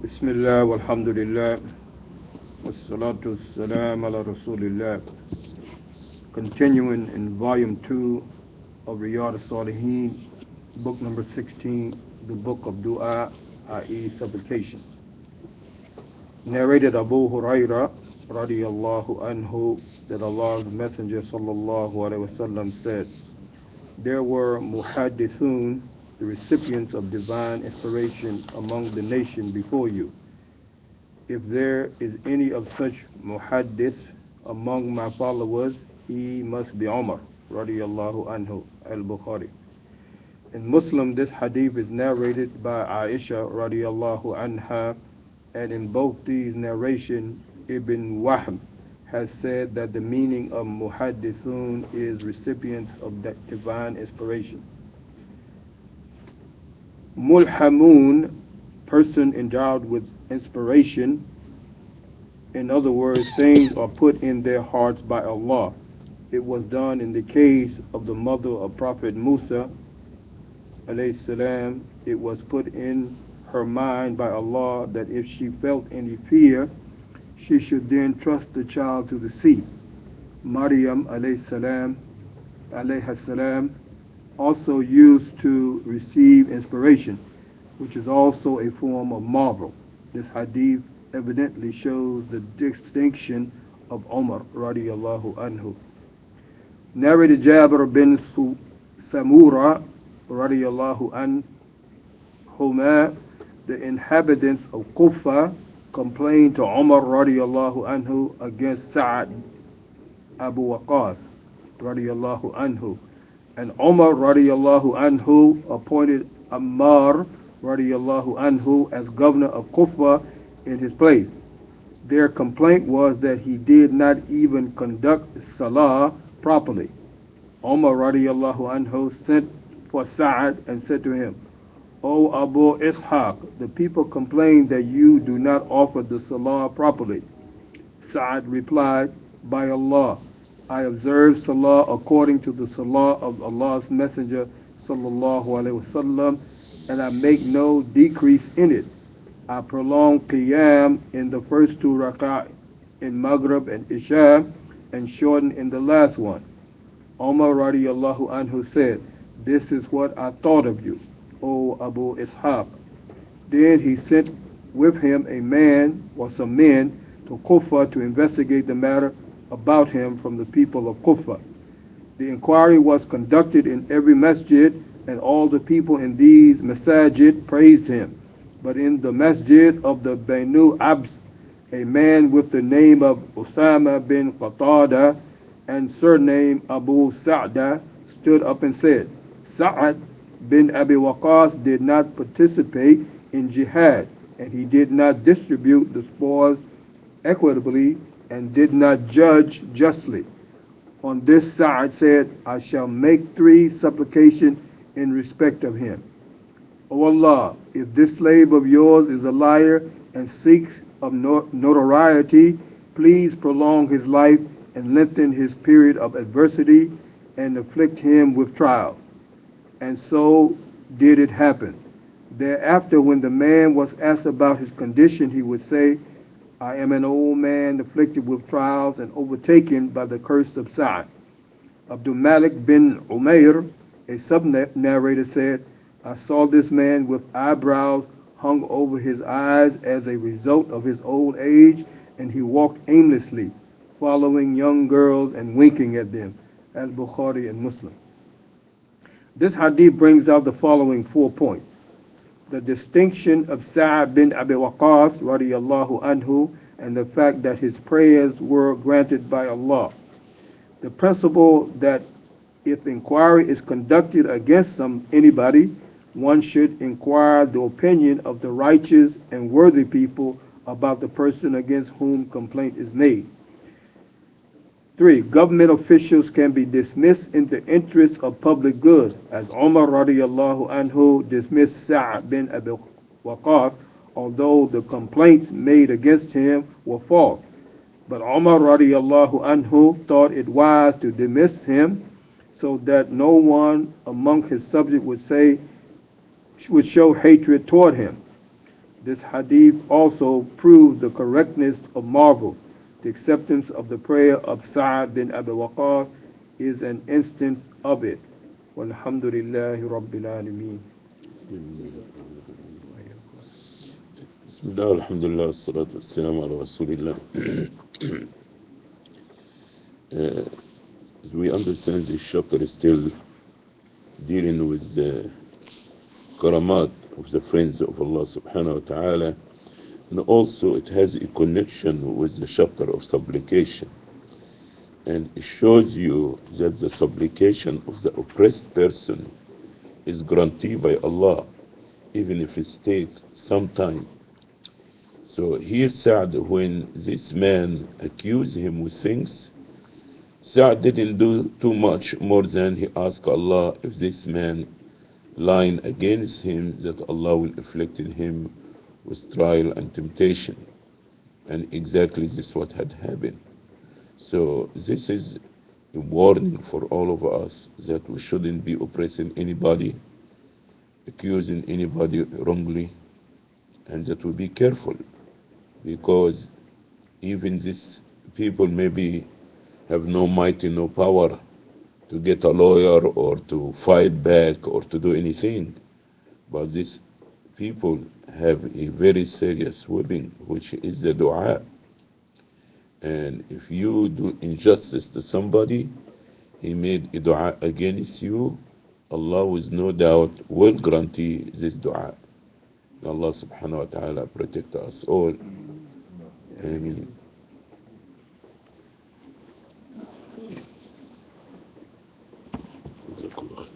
Bismillah walhamdulillah wassalatu wassalam ala rasulillah. Continuing in volume 2 of Riyad, as-Saliheen, book number 16, the book of dua, i.e. supplication. Narrated Abu Huraira radiyallahu anhu that Allah's Messenger sallallahu alaihi wasallam said, there were muhaddithun, the recipients of divine inspiration among the nation before you. If there is any of such muhaddith among my followers, he must be Umar radiyallahu anhu, al-Bukhari. In Muslim, this hadith is narrated by Aisha radiyallahu anha, and in both these narrations, Ibn Wahb has said that the meaning of muhaddithun is recipients of that divine inspiration. Mulhamun, person endowed with inspiration. In other words, things are put in their hearts by Allah. It was done in the case of the mother of Prophet Musa alayhi salam. It was put in her mind by Allah that if she felt any fear, she should then trust the child to the sea. Maryam alayhi salam also used to receive inspiration, which is also a form of marvel. This hadith evidently shows the distinction of Umar radiyallahu anhu. Narrated Jabir bin Samura radiyallahu anhuma, the inhabitants of Kufa complained to Umar radiyallahu anhu against Sa'ad Abu Waqqas radiyallahu anhu, and Umar radiyallahu anhu appointed Ammar radiyallahu anhu as governor of Kufa in his place. Their complaint was that he did not even conduct salah properly. Umar radiyallahu anhu sent for Sa'ad and said to him, O Abu Ishaq, the people complain that you do not offer the salah properly. Sa'ad replied, by Allah, I observe salah according to the salah of Allah's Messenger sallallahu alaihi wasallam, and I make no decrease in it. I prolong qiyam in the first two rak'ah in Maghrib and Isha, and shorten in the last one. Umar radiyallahu anhu said, this is what I thought of you, O Abu Ishaq. Then he sent with him a man or some men to Kufa to investigate the matter about him from the people of Kufa. The inquiry was conducted in every masjid, and all the people in these masajid praised him. But in the masjid of the Banu Abs, a man with the name of Usama bin Qatada and surname Abu Sa'da stood up and said, Sa'ad bin Abi Waqqas did not participate in jihad, and he did not distribute the spoils equitably and did not judge justly. On this Sa'ad said, I shall make 3 supplications in respect of him. O Allah, if this slave of yours is a liar and seeks of notoriety, please prolong his life and lengthen his period of adversity and afflict him with trial. And so did it happen. Thereafter, when the man was asked about his condition, he would say, I am an old man afflicted with trials and overtaken by the curse of Sa'ad. Abdul Malik bin Umair, a sub-narrator, said, I saw this man with eyebrows hung over his eyes as a result of his old age, and he walked aimlessly, following young girls and winking at them. Al-Bukhari and Muslim. This hadith brings out the following 4 points. The distinction of Sa'ad bin Abi Waqqas radiyallahu anhu, and the fact that his prayers were granted by Allah. The principle that if inquiry is conducted against anybody, one should inquire the opinion of the righteous and worthy people about the person against whom complaint is made. 3. Government officials can be dismissed in the interest of public good, as Umar radiyallahu anhu dismissed Sa'ad bin Abi Waqqas, although the complaints made against him were false. But Umar radiyallahu anhu thought it wise to dismiss him so that no one among his subjects would show hatred toward him. This hadith also proves the correctness of marvels. The acceptance of the prayer of Sa'ad bin Abi Waqqas is an instance of it. Walhamdulillahi Rabbil Alameen. Bismillah, alhamdulillah, salatu wassalamu ala rasulillah. As we understand, this chapter is still dealing with the karamat of the friends of Allah subhanahu wa ta'ala, and also it has a connection with the chapter of supplication, and it shows you that the supplication of the oppressed person is granted by Allah, even if it takes some time. So here Sa'd, when this man accused him with things, Sa'd didn't do too much more than he asked Allah if this man lying against him, that Allah will afflict him with trial and temptation. And exactly this is what had happened. So this is a warning for all of us that we shouldn't be oppressing anybody, accusing anybody wrongly, and that we be careful, because even these people maybe have no might and no power to get a lawyer or to fight back or to do anything, but these people have a very serious weapon, which is the dua. And if you do injustice to somebody, he made a dua against you, Allah with no doubt will grant you this dua. May Allah subhanahu wa ta'ala protect us all. Ameen. جزاك الله خير.